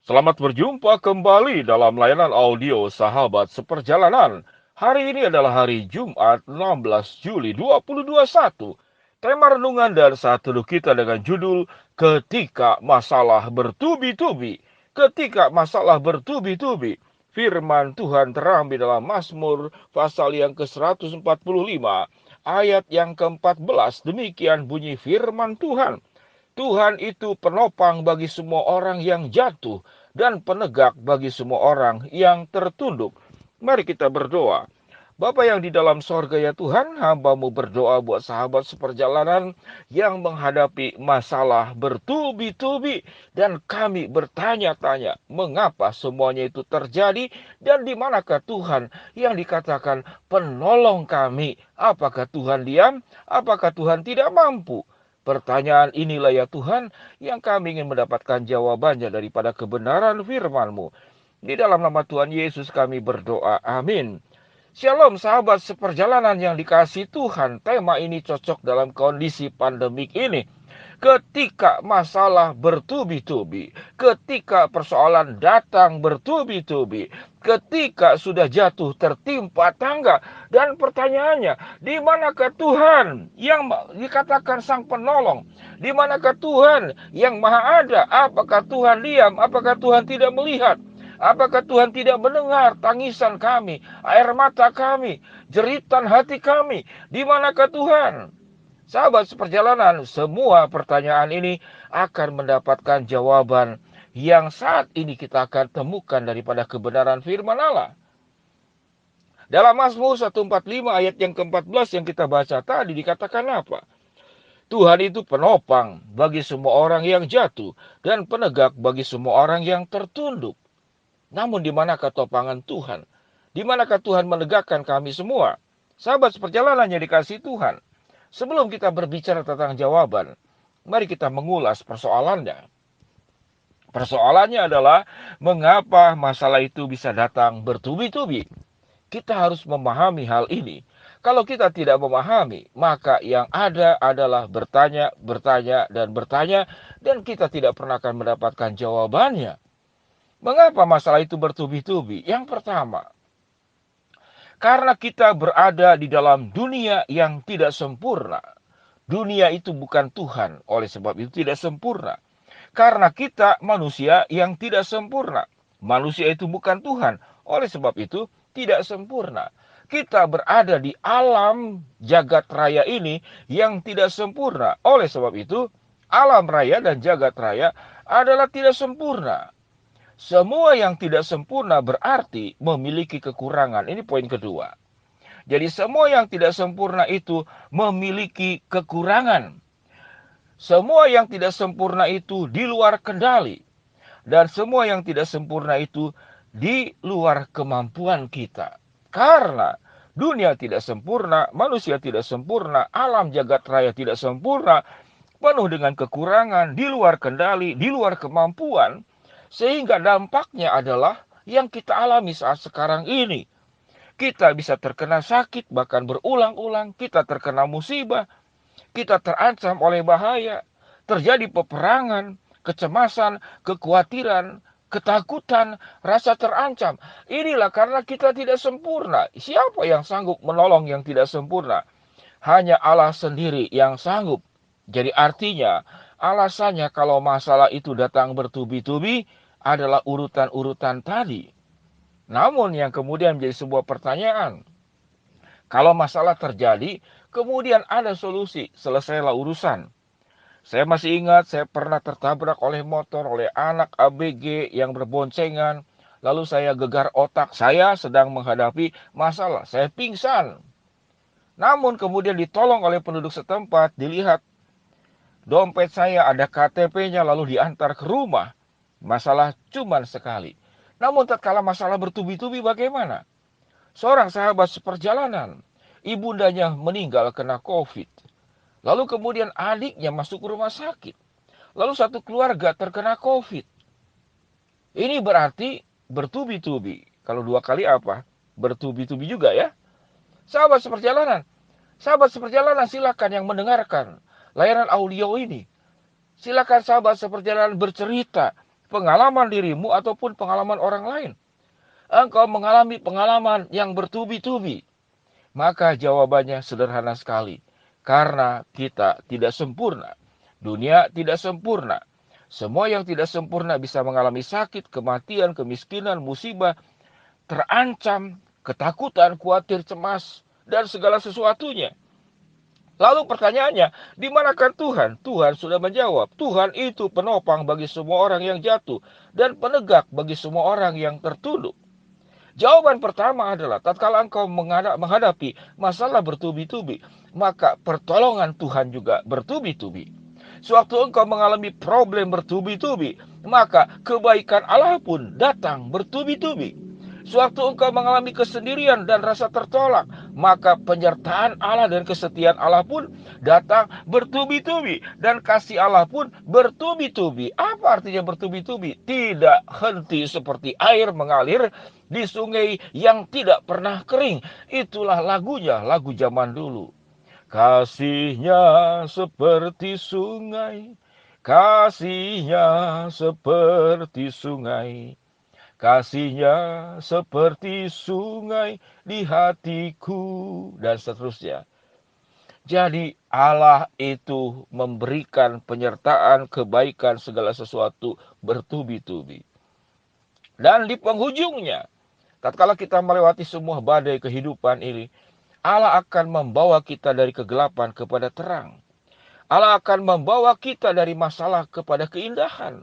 Selamat berjumpa kembali dalam layanan audio Sahabat Seperjalanan. Hari ini adalah hari Jumat 16 Juli 2021. Tema renungan dan saat teduh kita dengan judul Ketika Masalah Bertubi-tubi. Ketika masalah bertubi-tubi. Firman Tuhan terambil dalam Mazmur pasal yang ke-145 ayat yang ke-14. Demikian bunyi firman Tuhan. Tuhan itu penopang bagi semua orang yang jatuh dan penegak bagi semua orang yang tertunduk. Mari kita berdoa. Bapa yang di dalam sorga ya Tuhan, hamba-Mu berdoa buat sahabat seperjalanan yang menghadapi masalah bertubi-tubi. Dan kami bertanya-tanya, mengapa semuanya itu terjadi dan di manakah Tuhan yang dikatakan penolong kami? Apakah Tuhan diam? Apakah Tuhan tidak mampu? Pertanyaan inilah ya Tuhan yang kami ingin mendapatkan jawabannya daripada kebenaran firman-Mu. Di dalam nama Tuhan Yesus kami berdoa. Amin. Shalom sahabat seperjalanan yang dikasihi Tuhan. Tema ini cocok dalam kondisi pandemik ini. Ketika masalah bertubi-tubi, ketika persoalan datang bertubi-tubi, ketika sudah jatuh tertimpa tangga, dan pertanyaannya, di manakah Tuhan yang dikatakan sang penolong? Di manakah Tuhan yang maha ada? Apakah Tuhan diam? Apakah Tuhan tidak melihat? Apakah Tuhan tidak mendengar tangisan kami, air mata kami, jeritan hati kami? Di manakah Tuhan? Sahabat seperjalanan, semua pertanyaan ini akan mendapatkan jawaban yang saat ini kita akan temukan daripada kebenaran firman Allah. Dalam Mazmur 145 ayat yang ke-14 yang kita baca tadi dikatakan apa? Tuhan itu penopang bagi semua orang yang jatuh dan penegak bagi semua orang yang tertunduk. Namun di manakah topangan Tuhan? Di manakah Tuhan menegakkan kami semua? Sahabat seperjalanan yang dikasihi Tuhan. Sebelum kita berbicara tentang jawaban, mari kita mengulas persoalannya. Persoalannya adalah mengapa masalah itu bisa datang bertubi-tubi. Kita harus memahami hal ini. Kalau kita tidak memahami, maka yang ada adalah bertanya, bertanya, dan bertanya, dan kita tidak pernah akan mendapatkan jawabannya. Mengapa masalah itu bertubi-tubi? Yang pertama, karena kita berada di dalam dunia yang tidak sempurna. Dunia itu bukan Tuhan, oleh sebab itu tidak sempurna. Karena kita manusia yang tidak sempurna. Manusia itu bukan Tuhan, oleh sebab itu tidak sempurna. Kita berada di alam jagat raya ini yang tidak sempurna. Oleh sebab itu, alam raya dan jagat raya adalah tidak sempurna. Semua yang tidak sempurna berarti memiliki kekurangan. Ini poin kedua. Jadi semua yang tidak sempurna itu memiliki kekurangan. Semua yang tidak sempurna itu di luar kendali. Dan semua yang tidak sempurna itu di luar kemampuan kita. Karena dunia tidak sempurna, manusia tidak sempurna, alam jagat raya tidak sempurna, penuh dengan kekurangan, di luar kendali, di luar kemampuan. Sehingga dampaknya adalah yang kita alami saat sekarang ini. Kita bisa terkena sakit, bahkan berulang-ulang. Kita terkena musibah. Kita terancam oleh bahaya. Terjadi peperangan, kecemasan, kekhawatiran, ketakutan, rasa terancam. Inilah karena kita tidak sempurna. Siapa yang sanggup menolong yang tidak sempurna? Hanya Allah sendiri yang sanggup. Jadi artinya, alasannya kalau masalah itu datang bertubi-tubi adalah urutan-urutan tadi. Namun yang kemudian menjadi sebuah pertanyaan, kalau masalah terjadi, kemudian ada solusi, selesailah urusan. Saya masih ingat saya pernah tertabrak oleh motor, oleh anak ABG yang berboncengan. Lalu saya gegar otak, saya sedang menghadapi masalah, saya pingsan. Namun kemudian ditolong oleh penduduk setempat, dilihat dompet saya ada KTP-nya lalu diantar ke rumah. Masalah cuma sekali. Namun tatkala masalah bertubi-tubi bagaimana? Seorang sahabat seperjalanan, ibundanya meninggal kena COVID. Lalu kemudian adiknya masuk ke rumah sakit. Lalu satu keluarga terkena COVID. Ini berarti bertubi-tubi. Kalau dua kali apa? Bertubi-tubi juga ya. Sahabat seperjalanan. Sahabat seperjalanan silakan yang mendengarkan layanan audio ini. Silakan sahabat seperjalanan bercerita. pengalaman dirimu ataupun pengalaman orang lain. Engkau mengalami pengalaman yang bertubi-tubi. Maka jawabannya sederhana sekali. Karena kita tidak sempurna. Dunia tidak sempurna. Semua yang tidak sempurna bisa mengalami sakit, kematian, kemiskinan, musibah, terancam, ketakutan, khawatir, cemas, dan segala sesuatunya. Lalu pertanyaannya, di manakah Tuhan? Tuhan sudah menjawab, Tuhan itu penopang bagi semua orang yang jatuh dan penegak bagi semua orang yang tertunduk. Jawaban pertama adalah, tatkala engkau menghadapi masalah bertubi-tubi, maka pertolongan Tuhan juga bertubi-tubi. Sewaktu engkau mengalami problem bertubi-tubi, maka kebaikan Allah pun datang bertubi-tubi. Sewaktu engkau mengalami kesendirian dan rasa tertolak, maka penyertaan Allah dan kesetiaan Allah pun datang bertubi-tubi. Dan kasih Allah pun bertubi-tubi. Apa artinya bertubi-tubi? Tidak henti seperti air mengalir di sungai yang tidak pernah kering. Itulah lagunya, lagu zaman dulu. Kasihnya seperti sungai, kasihnya seperti sungai. Kasihnya seperti sungai di hatiku, dan seterusnya. Jadi Allah itu memberikan penyertaan kebaikan segala sesuatu bertubi-tubi. Dan di penghujungnya, tatkala kita melewati semua badai kehidupan ini, Allah akan membawa kita dari kegelapan kepada terang. Allah akan membawa kita dari masalah kepada keindahan.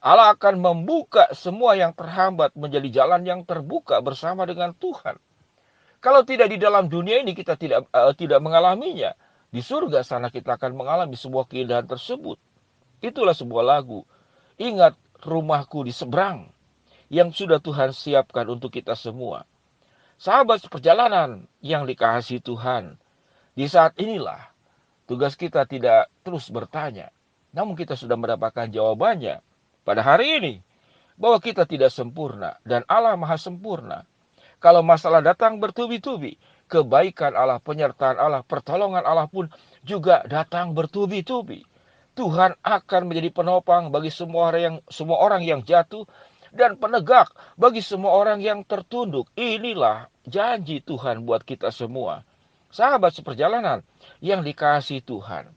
Allah akan membuka semua yang terhambat menjadi jalan yang terbuka bersama dengan Tuhan. Kalau tidak di dalam dunia ini kita tidak mengalaminya, di surga sana kita akan mengalami sebuah keindahan tersebut. Itulah sebuah lagu. Ingat rumahku di seberang yang sudah Tuhan siapkan untuk kita semua. Sahabat seperjalanan yang dikasihi Tuhan, di saat inilah tugas kita tidak terus bertanya, namun kita sudah mendapatkan jawabannya pada hari ini, bahwa kita tidak sempurna dan Allah maha sempurna. Kalau masalah datang bertubi-tubi, kebaikan Allah, penyertaan Allah, pertolongan Allah pun juga datang bertubi-tubi. Tuhan akan menjadi penopang bagi semua orang yang jatuh dan penegak bagi semua orang yang tertunduk. Inilah janji Tuhan buat kita semua. Sahabat seperjalanan yang dikasihi Tuhan.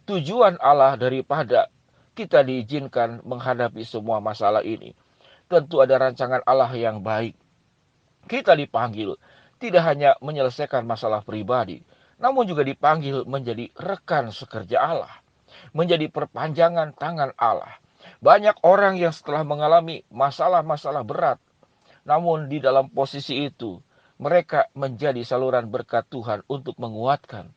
Tujuan Allah daripada kita diizinkan menghadapi semua masalah ini, tentu ada rancangan Allah yang baik. Kita dipanggil tidak hanya menyelesaikan masalah pribadi, namun juga dipanggil menjadi rekan sekerja Allah, menjadi perpanjangan tangan Allah. Banyak orang yang setelah mengalami masalah-masalah berat, namun di dalam posisi itu mereka menjadi saluran berkat Tuhan untuk menguatkan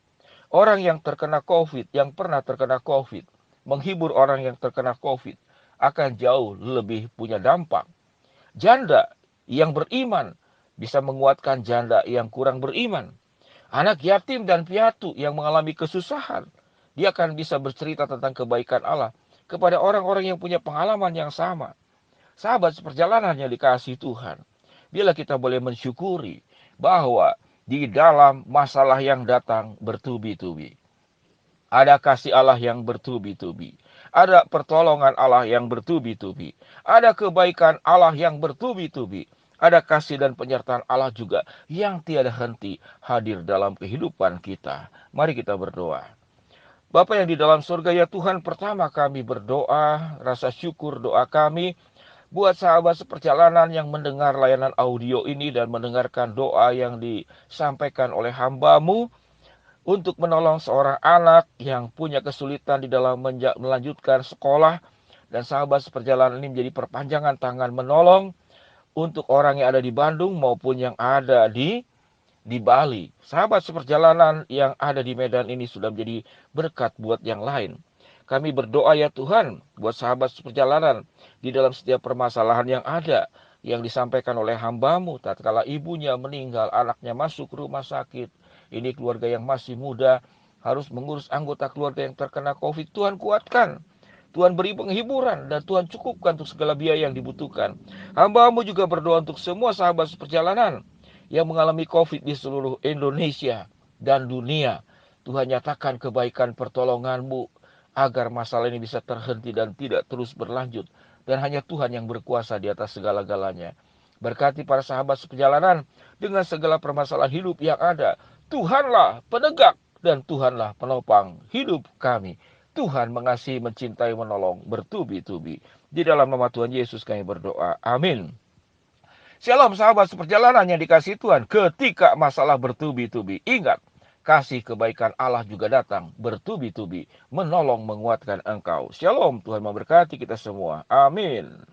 orang yang terkena COVID, yang pernah terkena COVID. Menghibur orang yang terkena COVID akan jauh lebih punya dampak. Janda yang beriman bisa menguatkan janda yang kurang beriman. Anak yatim dan piatu yang mengalami kesusahan, dia akan bisa bercerita tentang kebaikan Allah kepada orang-orang yang punya pengalaman yang sama. Sahabat seperjalanan yang dikasihi Tuhan, bila kita boleh mensyukuri bahwa di dalam masalah yang datang bertubi-tubi, ada kasih Allah yang bertubi-tubi. Ada pertolongan Allah yang bertubi-tubi. Ada kebaikan Allah yang bertubi-tubi. Ada kasih dan penyertaan Allah juga yang tiada henti hadir dalam kehidupan kita. Mari kita berdoa. Bapa yang di dalam surga, ya Tuhan, pertama kami berdoa, rasa syukur doa kami buat sahabat seperjalanan yang mendengar layanan audio ini dan mendengarkan doa yang disampaikan oleh hamba-Mu, untuk menolong seorang anak yang punya kesulitan di dalam melanjutkan sekolah. Dan sahabat seperjalanan ini menjadi perpanjangan tangan menolong untuk orang yang ada di Bandung maupun yang ada di Bali. Sahabat seperjalanan yang ada di Medan ini sudah menjadi berkat buat yang lain. Kami berdoa ya Tuhan buat sahabat seperjalanan di dalam setiap permasalahan yang ada, yang disampaikan oleh hamba-Mu tatkala ibunya meninggal, anaknya masuk rumah sakit. Ini keluarga yang masih muda, harus mengurus anggota keluarga yang terkena COVID. Tuhan kuatkan, Tuhan beri penghiburan, dan Tuhan cukupkan untuk segala biaya yang dibutuhkan. Hamba-Mu juga berdoa untuk semua sahabat seperjalanan yang mengalami COVID di seluruh Indonesia dan dunia. Tuhan nyatakan kebaikan pertolongan-Mu agar masalah ini bisa terhenti dan tidak terus berlanjut. dan hanya Tuhan yang berkuasa di atas segala-galanya. Berkati para sahabat seperjalanan dengan segala permasalahan hidup yang ada. Tuhanlah penegak dan Tuhanlah penopang hidup kami. Tuhan mengasihi, mencintai, menolong bertubi-tubi. Di dalam nama Tuhan Yesus kami berdoa. Amin. Shalom sahabat seperjalanan yang dikasihi Tuhan. Ketika masalah bertubi-tubi, ingat, kasih kebaikan Allah juga datang bertubi-tubi, menolong, menguatkan engkau. Shalom, Tuhan memberkati kita semua. Amin.